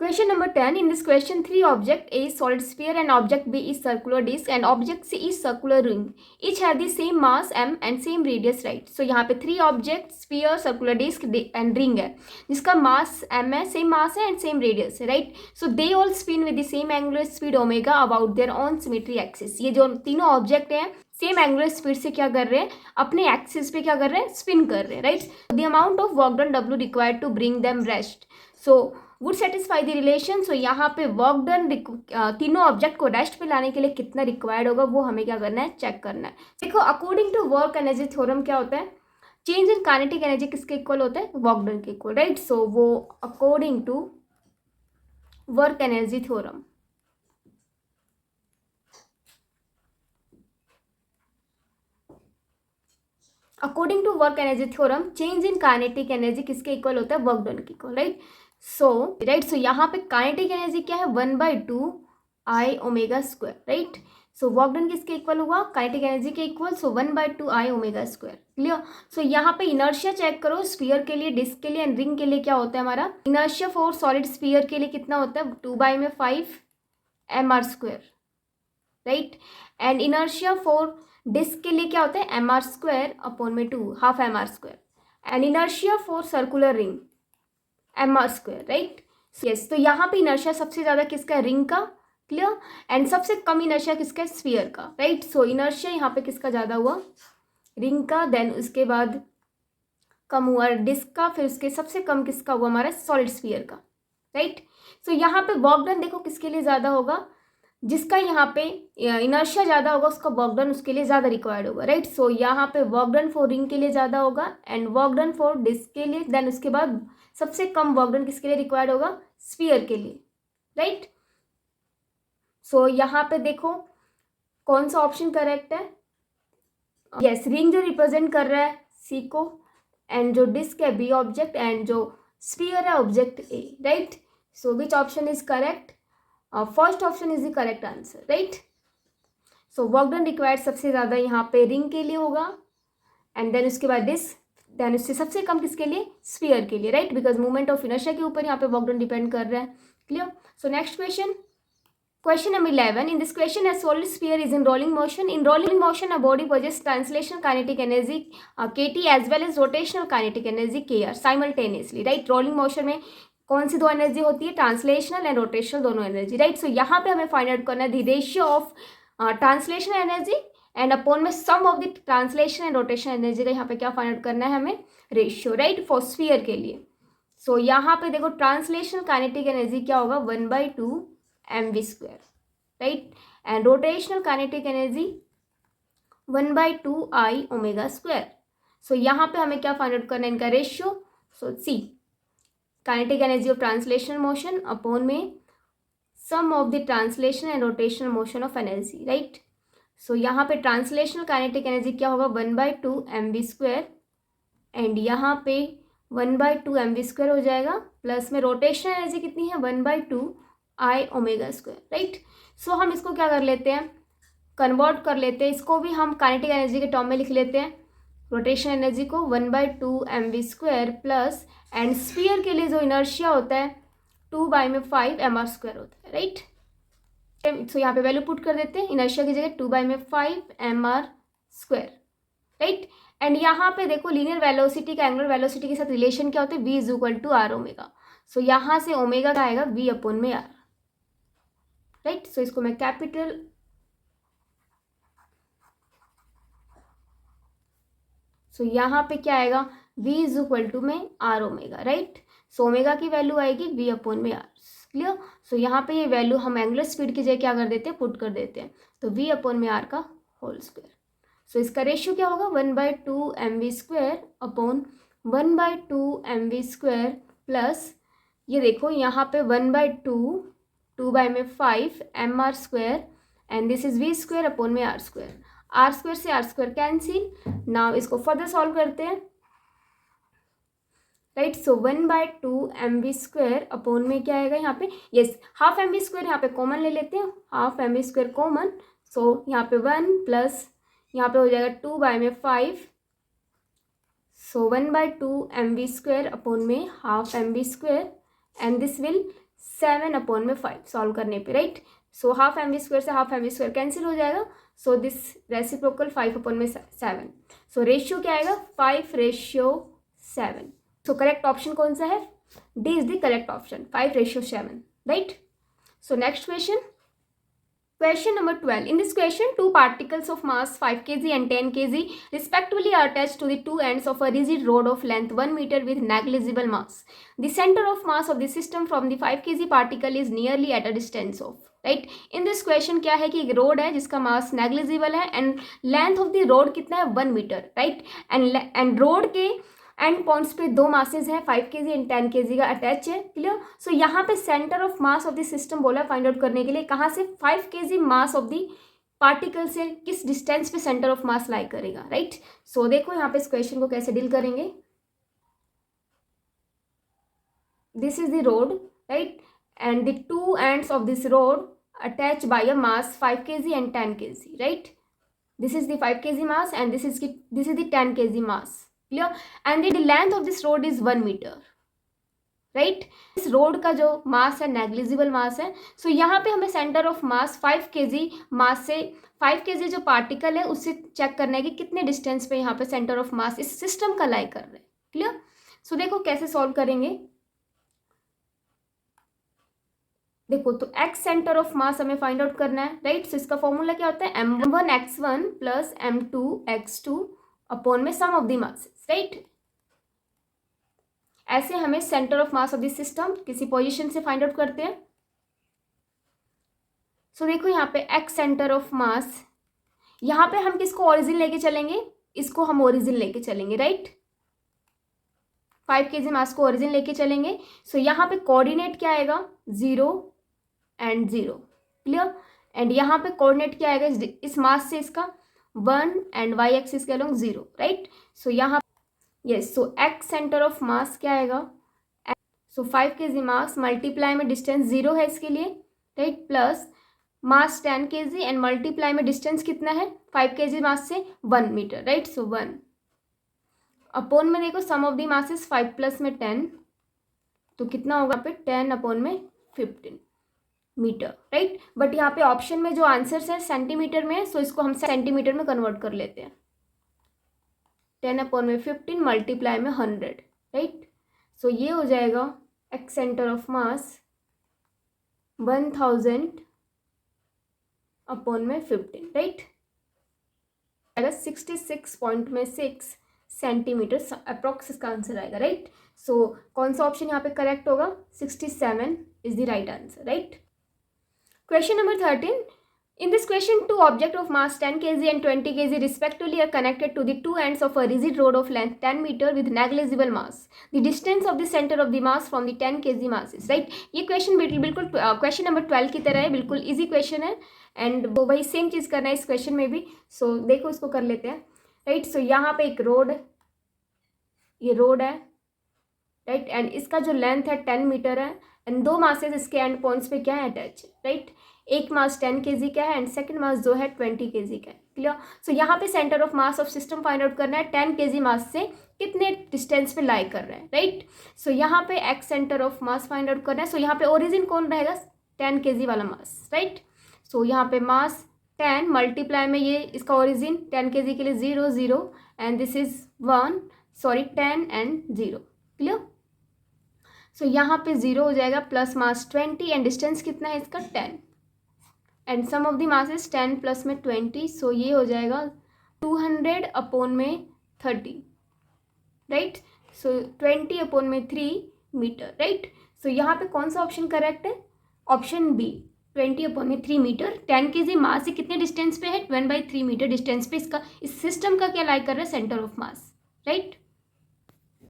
Question number 10. In this question, three object A is solid sphere and object B is circular disc and object C is circular ring. Each have the same mass m and same radius, right? So यहाँ पे three object sphere, circular disc and ring है जिसका mass m है, same mass है and same radius है, right? So they all spin with the same angular speed omega about their own symmetry axis. ये जो तीनों object हैं same angular speed से क्या कर रहे हैं, अपने एक्सिस पे क्या कर रहे हैं, स्पिन कर रहे हैं, right? The amount of work done W required to bring them rest so would satisfy the relation. So यहाँ पे वर्क डन तीनों ऑब्जेक्ट को रेस्ट पे लाने के लिए कितना रिक्वायर्ड होगा वो हमें क्या करना है, चेक करना है. देखो according to work energy theorem क्या होता है, चेंज इन काइनेटिक एनर्जी किसके इक्वल होता है, वर्क डन के इक्वल, राइट? सो वो according to work energy theorem according to work energy theorem change in kinetic energy किसके इक्वल होता है, वर्क डन के इक्वल, राइट? सो यहाँ पे काइनेटिक एनर्जी क्या है, 1/2 omega square, right? So work done किसके इक्वल हुआ, काइनेटिक एनर्जी के इक्वल, सो 1/2 ओमेगा स्क्वायर, क्लियर? सो यहाँ पे इनर्शिया चेक करो, स्फीयर के लिए, डिस्क के लिए एंड रिंग के लिए क्या होता है हमारा, इनर्शिया फॉर सॉलिड स्फीयर के लिए कितना होता है, 2/5 mr square, right? And inertia for disc के लिए क्या होता है, mr²/2 half mr square, and inertia for circular ring mr square, right? Yes, तो यहाँ पे इनर्शिया सबसे ज़्यादा किसका है, रिंग का, क्लियर? एंड सबसे कम इनर्शिया किसका है, स्फीयर का, राइट? सो इनर्शिया यहाँ पे किसका ज़्यादा हुआ, रिंग का, देन उसके बाद कम हुआ डिस्क का, फिर उसके सबसे कम किसका हुआ, हमारा सॉलिड स्फीयर का, राइट? सो यहाँ पे वर्क डन देखो किसके लिए ज़्यादा होगा, जिसका यहाँ पे इनर्शिया ज़्यादा होगा उसका वर्क डन उसके लिए ज़्यादा रिक्वायर्ड होगा, राइट? सो यहाँ पे वर्क डन फॉर रिंग के लिए ज़्यादा होगा and work done for disc के लिए, देन उसके बाद सबसे कम वर्क डन किसके लिए रिक्वायर्ड होगा, स्फीयर के लिए, राइट? सो यहाँ पे देखो कौन सा ऑप्शन करेक्ट है, यस, रिंग जो रिप्रेजेंट कर रहा है सी को एंड जो डिस्क है बी ऑब्जेक्ट एंड जो स्फीयर है object A, right? So which option is correct, first option is the correct answer, right? So work done required सबसे ज़्यादा यहाँ पे रिंग के लिए होगा एंड देन उसके बाद डिस्क, देन उससे सबसे कम किसके लिए, स्फीयर के लिए, right? Because movement of inertia के ऊपर यहाँ पे वर्क डन डिपेंड कर रहा है, clear? So next question, question number 11. In this question, a solid sphere is in rolling motion. In rolling motion, a body possesses translational kinetic energy kT as well as rotational kinetic energy kr simultaneously, right? rolling motion में कौन सी दो energy होती है, translational and rotational दोनों energy, right? So यहाँ पे हमें find out करना है the ratio of translational energy and upon में sum of the translation and rotation energy का यहाँ पे क्या फाइंड आउट करना है हमें, रेशियो, राइट? फॉर स्फीयर के लिए. सो यहाँ पे देखो ट्रांसलेशनल काइनेटिक एनर्जी क्या होगा, 1/2 mv square, right? And rotational kinetic energy 1/2 I omega square. So यहाँ पे हमें क्या फाइंड आउट करना है, इनका ratio. So see kinetic energy of translational motion upon में sum of the translation and rotational motion of energy, right? So यहाँ पे ट्रांसलेशनल काइनेटिक एनर्जी क्या होगा, 1/2 mv स्क्वायर एंड यहाँ पे 1/2 mv स्क्वायर हो जाएगा, प्लस में रोटेशनल एनर्जी कितनी है, 1/2 I ओमेगा स्क्वायर, राइट? सो हम इसको क्या कर लेते हैं, कन्वर्ट कर लेते हैं, इसको भी हम काइनेटिक एनर्जी के टर्म में लिख लेते हैं, रोटेशन एनर्जी को 1/2 mv square plus and sphere के लिए जो इनर्शिया होता है 2/5 mr स्क्वायर होता है, राइट? सो यहाँ पे वैल्यू पुट कर देते हैं, इनर्शिया की जगह 2/5 mr स्क्वायर, राइट? एंड यहाँ पे देखो लीनियर वेलोसिटी का एंगुलर वेलोसिटी के साथ रिलेशन क्या होता है, v = r ओमेगा. सो यहाँ से ओमेगा का आएगा v/r, राइट? सो इसको मैं कैपिटल सो यहाँ पे क्या आएगा, v = में r omega, right? So omega की वैल्यू आएगी v/r, क्लियर? सो यहाँ पे ये वैल्यू हम एंगुलर स्पीड की जगह क्या कर देते हैं, पुट कर देते हैं, तो v/r का होल स्क्वायर. सो इसका रेशियो क्या होगा, 1/2 mv square upon 1/2 mv square plus ये देखो यहाँ पे 1/2 2/5 mr square and this is v square upon में r स्क्वायर. r स्क्वायर से r स्क्वायर कैंसिल. नाउ इसको फर्दर सॉल्व करते हैं, राइट? सो 1/2 mv स्क्वायर अपॉन में क्या आएगा यहाँ पे, यस, हाफ mv स्क्वायर यहाँ पे कॉमन ले लेते हैं, half mv square common. So यहाँ पे 1 प्लस यहाँ पे हो जाएगा 2/5. सो 1/2 mv स्क्वायर अपॉन में half mv square and this will 7/5 solve करने पे, right. So half M V square से half M V square cancel हो जाएगा, so this reciprocal 5/7। So ratio क्या आएगा 5:7। सो करेक्ट ऑप्शन कौन सा है, D is the correct option 5:7, right. So next question, question number 12. In this question, two particles of mass 5 kg and 10 kg respectively are attached to the two ends of a rigid rod of length 1 meter with negligible mass. The center of mass of the system from the 5 kg particle is nearly at a distance of, right. In this question क्या है कि एक road है जिसका मास negligible है and length of the road कितना है 1 metre, right. And road के एंड पॉइंट्स पे दो मासेज हैं 5 kg एंड 10 kg का अटैच है, क्लियर। सो यहाँ पे centre of mass of the system बोला फाइंड आउट करने के लिए, कहाँ से 5 kg mass of the particle से किस डिस्टेंस पे सेंटर ऑफ मास लाई करेगा, राइट। सो देखो यहाँ पे इस क्वेश्चन को कैसे डील करेंगे। This is the rod, right, and the two ends of this rod attach by a mass 5 kg and 10 kg, right. This is the 5 kg mass and this is the 10 kg mass, clear. And the length of this rod is 1 metre, right. इस rod का जो मास है negligible mass है। सो यहाँ पे हमें centre of mass 5 kg मास से 5 kg जो पार्टिकल है उससे चेक करना है कि कितने डिस्टेंस पे यहाँ पे सेंटर ऑफ मास इस सिस्टम का लाई कर रहे हैं, क्लियर। सो देखो कैसे सॉल्व करेंगे। देखो तो x सेंटर ऑफ मास हमें फाइंड आउट करना है, राइट। सो इसका फॉर्मूला क्या होता है m1x1 प्लस m2x2 अपॉन में sum of the masses, right. ऐसे हमें centre of mass of the system किसी पोजीशन से फाइंड आउट करते हैं। सो देखो यहाँ पे x सेंटर ऑफ मास, यहाँ पे हम किसको ओरिजिन लेके चलेंगे, इसको हम ओरिजिन लेके चलेंगे, राइट। 5 kg मास को ओरिजिन लेके चलेंगे। सो यहाँ पे कोऑर्डिनेट क्या आएगा 0 and 0, क्लियर। एंड यहाँ पे कोऑर्डिनेट क्या आएगा इस मास से इसका 1 एंड y एक्सिस के अलोंग 0, राइट। सो यहाँ yes, so x centre of mass क्या आएगा, सो 5 kg मास मल्टीप्लाई में डिस्टेंस 0 है इसके लिए, right, plus mass 10 kg and multiply में डिस्टेंस कितना है 5 kg मास से 1 मीटर, राइट। सो 1 अपॉन में देखो सम ऑफ दी मासेस 5 प्लस में 10, तो कितना होगा पे 10/15 मीटर, राइट। बट यहाँ पे ऑप्शन में जो आंसर्स है सेंटीमीटर में है, सो इसको हम सेंटीमीटर में कन्वर्ट कर लेते हैं। 10/15 मल्टीप्लाई में 100, राइट। सो ये हो जाएगा x centre of mass 1000 upon में 15, राइट। 66.6 सेंटीमीटर अप्रॉक्स इसका आंसर आएगा, राइट। सो कौन सा ऑप्शन यहाँ पे करेक्ट होगा 67 is the right answer, right. Question number 13. In this question, two objects of mass 10 kg and 20 kg respectively are connected to the two ends of a rigid rod of length 10 meter with negligible mass. The distance of the center of the mass from the 10 kg mass is, right. ये question बिल्कुल question number 12 की तरह है, बिल्कुल easy question है and वो वही same चीज़ करना है इस क्वेश्चन में भी। सो देखो इसको कर लेते हैं, राइट। सो यहाँ पे एक रोड, ये रोड है, राइट, एंड इसका जो लेंथ है 10 मीटर है एंड दो मासेज इसके एंड पॉइंट्स पे क्या है अटैच, राइट। एक मास 10 kg का है एंड सेकंड मास जो है 20 kg का है, क्लियर। सो यहाँ पे centre of mass of system find out करना है 10 kg मास से कितने डिस्टेंस पे लाई कर रहा है, राइट। सो यहाँ पे x centre of mass find out करना है। सो यहाँ पे ओरिजिन कौन रहेगा 10 kg वाला मास, राइट। सो यहाँ पे मास 10 मल्टीप्लाई में ये इसका ओरिजिन 10 kg के लिए 0 0 and this is 10 and 0, clear. So यहाँ पे 0 हो जाएगा प्लस मास 20 एंड डिस्टेंस कितना है इसका 10 and sum of the masses 10 plus में 20, सो ये हो जाएगा 200 अपॉन में 30, राइट। सो 20 अपॉन में 3 मीटर, राइट। सो यहाँ पे कौन सा ऑप्शन करेक्ट है, ऑप्शन बी 20 अपॉन में 3 मीटर। 10 kg मास से कितने डिस्टेंस पे है 1/3 मीटर डिस्टेंस पे इसका इस सिस्टम का क्या लाई कर रहा है सेंटर ऑफ मास, राइट।